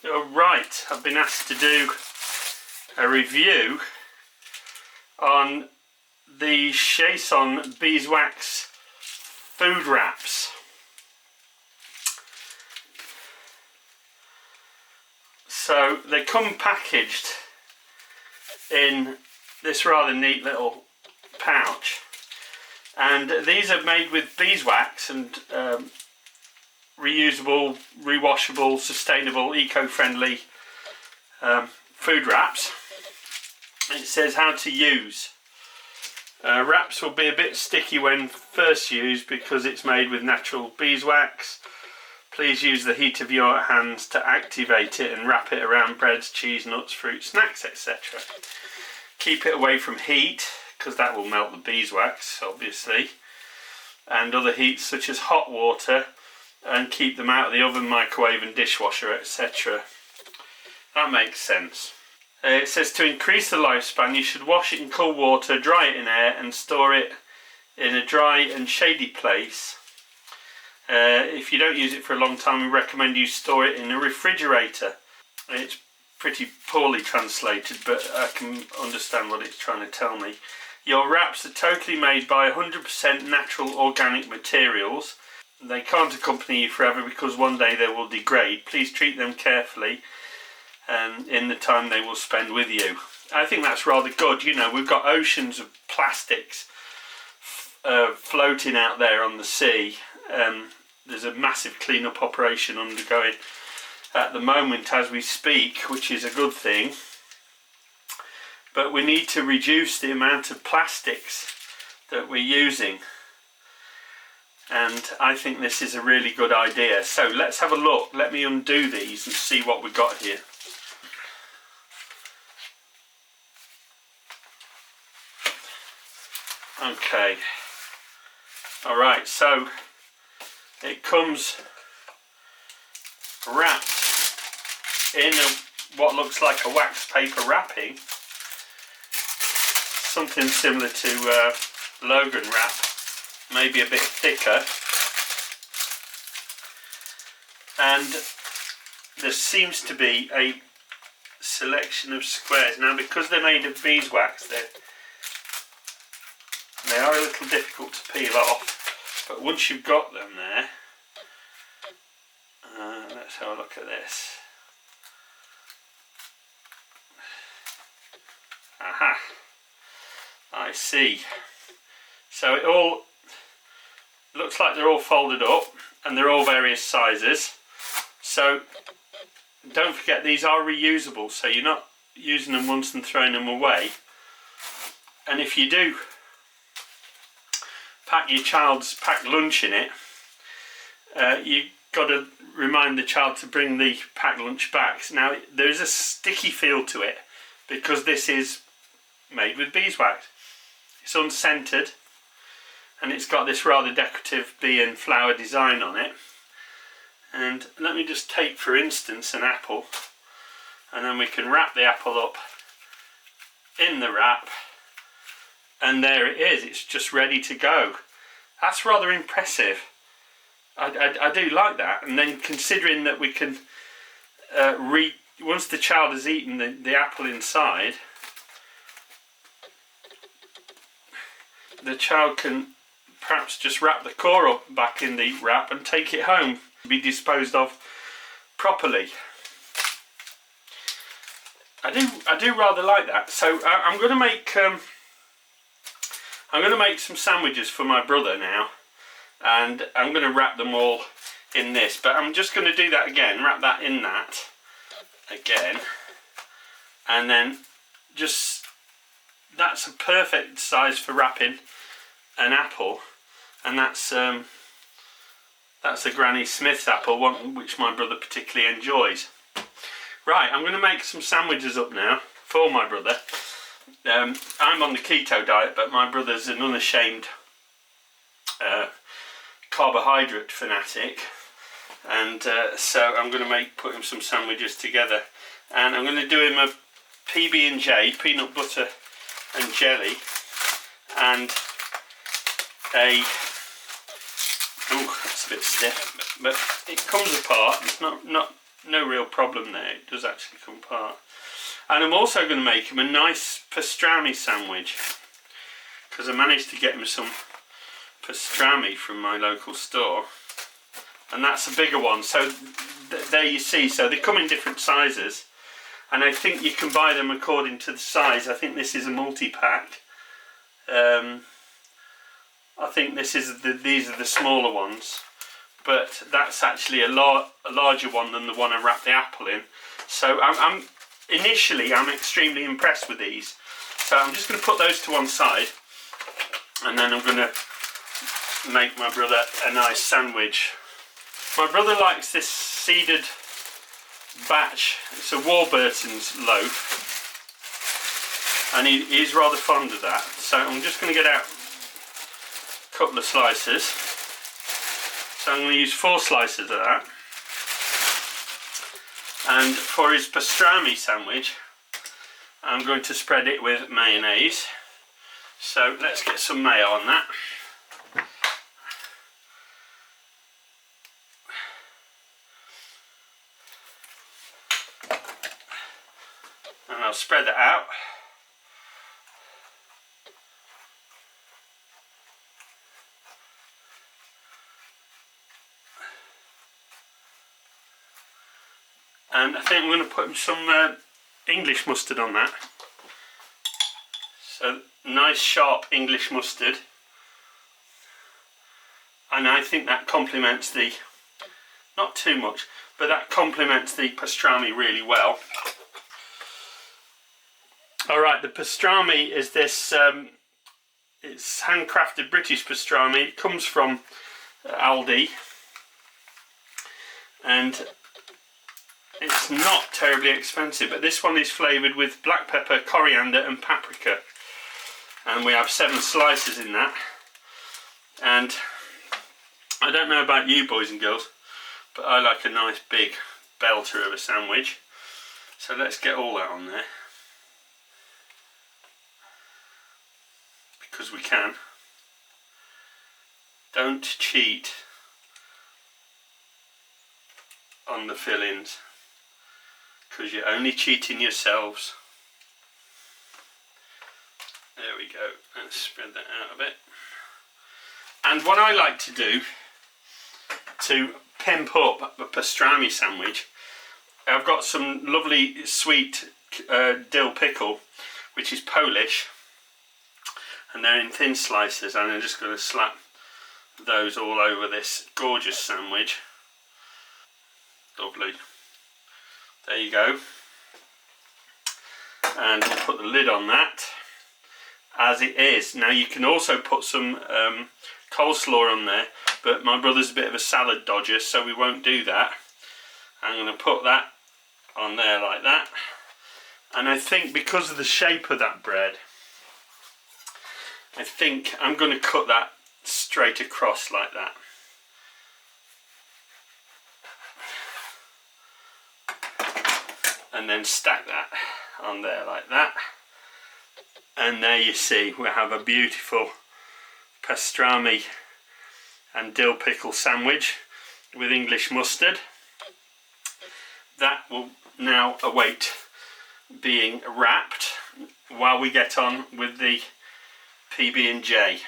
Right, I've been asked to do a review on the Shayson Beeswax food wraps. So they come packaged in this rather neat little pouch, and these are made with beeswax and reusable, rewashable, sustainable, eco-friendly food wraps. It says how to use. Wraps will be a bit sticky when first used because it's made with natural beeswax. Please use the heat of your hands to activate it and wrap it around breads, cheese, nuts, fruit, snacks, etc. Keep it away from heat because that will melt the beeswax, obviously, and other heats such as hot water, and keep them out of the oven, microwave and dishwasher, etc. That makes sense. It says to increase the lifespan you should wash it in cold water, dry it in air and store it in a dry and shady place. If you don't use it for a long time, we recommend you store it in a refrigerator. It's pretty poorly translated, but I can understand what it's trying to tell me. Your wraps are totally made by 100% natural organic materials. They can't accompany you forever because one day they will degrade. Please treat them carefully in the time they will spend with you. I think that's rather good. You know, we've got oceans of plastics floating out there on the sea. There's a massive clean-up operation undergoing at the moment as we speak, which is a good thing. But we need to reduce the amount of plastics that we're using. And I think this is a really good idea. So let's have a look. Let me undo these and see what we've got here. Okay. Alright, so it comes wrapped in what looks like a wax paper wrapping. Something similar to Logan wrap. Maybe a bit thicker, and there seems to be a selection of squares. Now, because they're made of beeswax, they are a little difficult to peel off, but once you've got them there, let's have a look at this. Aha, I see. So it all looks like they're all folded up and they're all various sizes. So don't forget, these are reusable, so you're not using them once and throwing them away. And if you do pack your child's packed lunch in it, you've got to remind the child to bring the packed lunch back. Now there is a sticky feel to it because this is made with beeswax. It's unscented, and it's got this rather decorative bee and flower design on it. And let me just take, for instance, an apple, and then we can wrap the apple up in the wrap, and there it is. It's just ready to go. That's rather impressive. I do like that. And then considering that we can once the child has eaten the apple inside, the child can perhaps just wrap the core up back in the wrap and take it home to be disposed of properly. I do rather like that. So I'm going to make some sandwiches for my brother now, and I'm going to wrap them all in this. But I'm just going to do that again, wrap that in that again, and then that's a perfect size for wrapping an apple. And that's a Granny Smith's apple, one which my brother particularly enjoys. Right, I'm going to make some sandwiches up now for my brother. I'm on the keto diet, but my brother's an unashamed carbohydrate fanatic, and so I'm going to put him some sandwiches together, and I'm going to do him a PB&J, peanut butter and jelly, and oh, that's a bit stiff, but it comes apart. It's not no real problem there. It does actually come apart. And I'm also going to make him a nice pastrami sandwich, because I managed to get him some pastrami from my local store, and that's a bigger one. So there you see, so they come in different sizes, and I think you can buy them according to the size. I think this is a multi-pack. I think these are the smaller ones, but that's actually a larger one than the one I wrapped the apple in. So initially I'm extremely impressed with these. So I'm just going to put those to one side, and then I'm going to make my brother a nice sandwich. My brother likes this seeded batch. It's a Warburton's loaf, and he's rather fond of that. So I'm just going to get out a couple of slices. So I'm going to use 4 slices of that. And for his pastrami sandwich, I'm going to spread it with mayonnaise. So let's get some mayo on that. And I'll spread that out. And I think I'm going to put some English mustard on that. So nice sharp English mustard. And I think that complements the, not too much, but that complements the pastrami really well. Alright, the pastrami is this, it's handcrafted British pastrami. It comes from Aldi, and it's not terribly expensive, but this one is flavoured with black pepper, coriander and paprika, and we have 7 slices in that. And I don't know about you boys and girls, but I like a nice big belter of a sandwich. So let's get all that on there, because we can. Don't cheat on the fillings, because you're only cheating yourselves. There we go. Let's spread that out a bit. And what I like to do to pimp up a pastrami sandwich, I've got some lovely sweet dill pickle, which is Polish, and they're in thin slices, and I'm just going to slap those all over this gorgeous sandwich. Lovely. There you go. And we'll put the lid on that as it is. Now you can also put some coleslaw on there, but my brother's a bit of a salad dodger, so we won't do that. I'm going to put that on there like that. And I think because of the shape of that bread, I think I'm going to cut that straight across like that. And then stack that on there like that. And there you see, we have a beautiful pastrami and dill pickle sandwich with English mustard. That will now await being wrapped while we get on with the PB&J.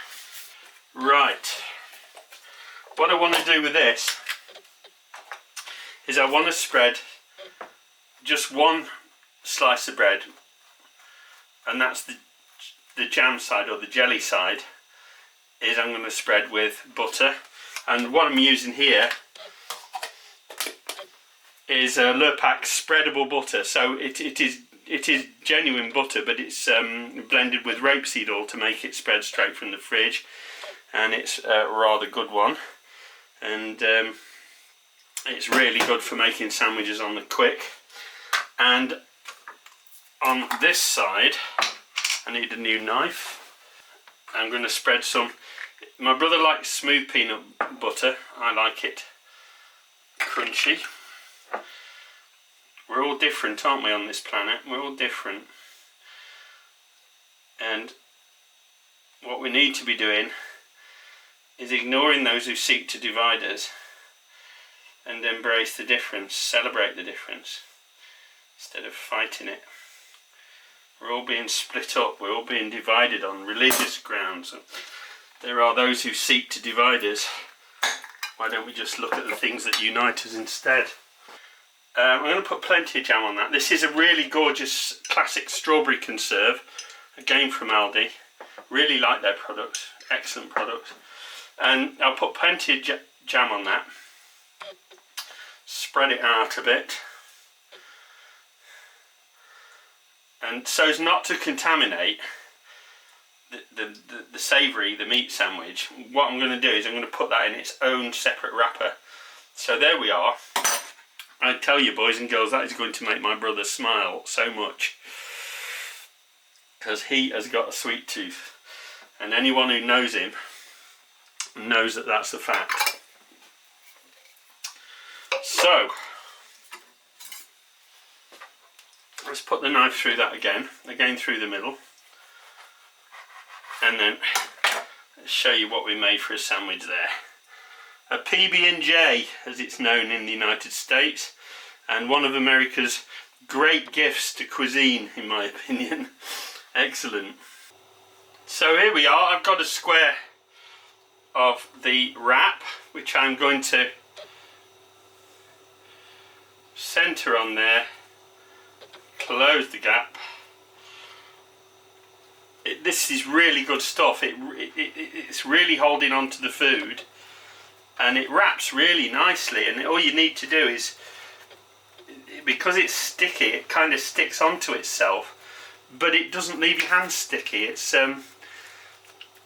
Right, what I want to do with this is I want to spread just one slice of bread, and that's the jam side, or the jelly side, is I'm going to spread with butter. And what I'm using here is a Lurpak spreadable butter. So it is genuine butter, but it's blended with rapeseed oil to make it spread straight from the fridge, and it's a rather good one. And it's really good for making sandwiches on the quick. And on this side, I need a new knife. I'm going to spread some. My brother likes smooth peanut butter. I like it crunchy. We're all different, aren't we, on this planet? We're all different. And what we need to be doing is ignoring those who seek to divide us, and embrace the difference, celebrate the difference, instead of fighting it. We're all being split up, we're all being divided on religious grounds. There are those who seek to divide us. Why don't we just look at the things that unite us instead? I'm going to put plenty of jam on that. This is a really gorgeous classic strawberry conserve, again from Aldi. Really like their products, excellent products. And I'll put plenty of jam on that. Spread it out a bit. And so as not to contaminate the savoury, the meat sandwich, what I'm going to do is I'm going to put that in its own separate wrapper. So there we are. I tell you, boys and girls, that is going to make my brother smile so much, because he has got a sweet tooth, and anyone who knows him knows that that's a fact. So let's put the knife through that again through the middle, and then show you what we made for a sandwich there. A PB&J, as it's known in the United States, and one of America's great gifts to cuisine, in my opinion. Excellent. So here we are. I've got a square of the wrap, which I'm going to centre on there, close the gap. This is really good stuff. It's really holding on to the food, and it wraps really nicely, and all you need to do is, because it's sticky, it kind of sticks onto itself, but it doesn't leave your hands sticky. It's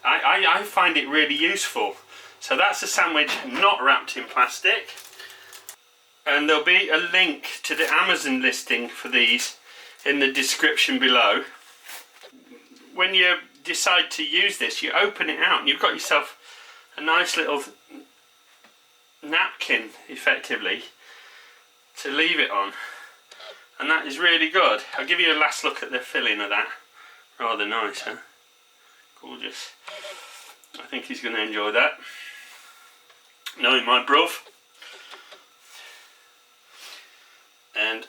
I find it really useful. So that's a sandwich not wrapped in plastic, and there'll be a link to the Amazon listing for these in the description below. When you decide to use this, you open it out and you've got yourself a nice little napkin, effectively, to leave it on, and that is really good. I'll give you a last look at the filling of that. Rather nice, huh? Gorgeous. I think he's going to enjoy that, knowing my bruv. And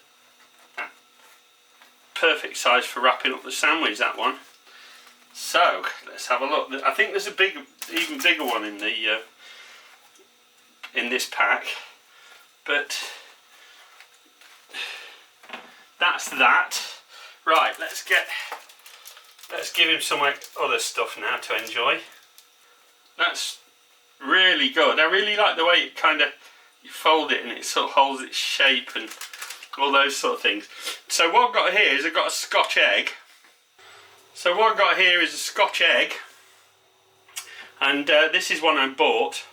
perfect size for wrapping up the sandwich, that one. So let's have a look. I think there's a even bigger one in the in this pack, but that's that. Right, let's give him some other stuff now to enjoy. That's really good. I really like the way it kind of, you fold it and it sort of holds its shape and all those sort of things. So what I've got here is I've got a scotch egg. So what I've got here is a scotch egg, and this is one I bought,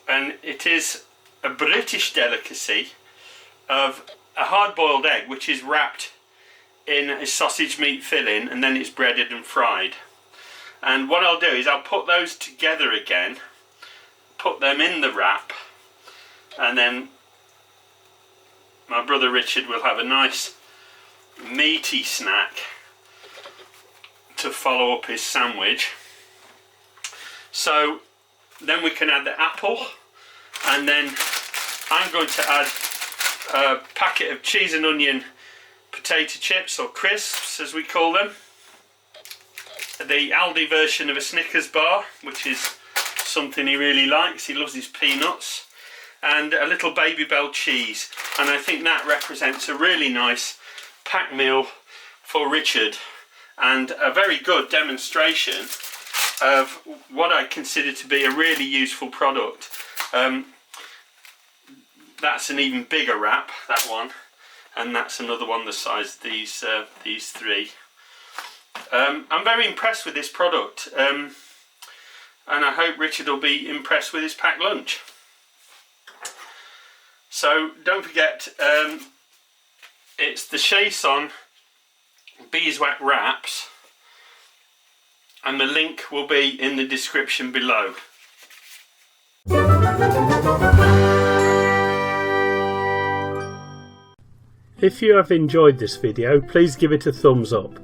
and it is a British delicacy of a hard-boiled egg which is wrapped in a sausage meat filling, and then it's breaded and fried. And what I'll do is I'll put those together again, put them in the wrap, and then my brother Richard will have a nice meaty snack to follow up his sandwich. So then we can add the apple, and then I'm going to add a packet of cheese and onion potato chips, or crisps as we call them, the Aldi version of a Snickers bar, which is something he really likes. He loves his peanuts, and a little Baby Bell cheese, and I think that represents a really nice packed meal for Richard, and a very good demonstration of what I consider to be a really useful product. That's an even bigger wrap, that one, and that's another one the size of these three. I'm very impressed with this product, and I hope Richard will be impressed with his packed lunch. So don't forget, it's the Shayson Beeswax Wraps, and the link will be in the description below. If you have enjoyed this video, please give it a thumbs up.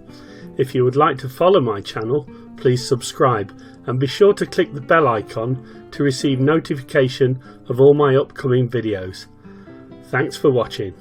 If you would like to follow my channel, please subscribe and be sure to click the bell icon to receive notification of all my upcoming videos. Thanks for watching.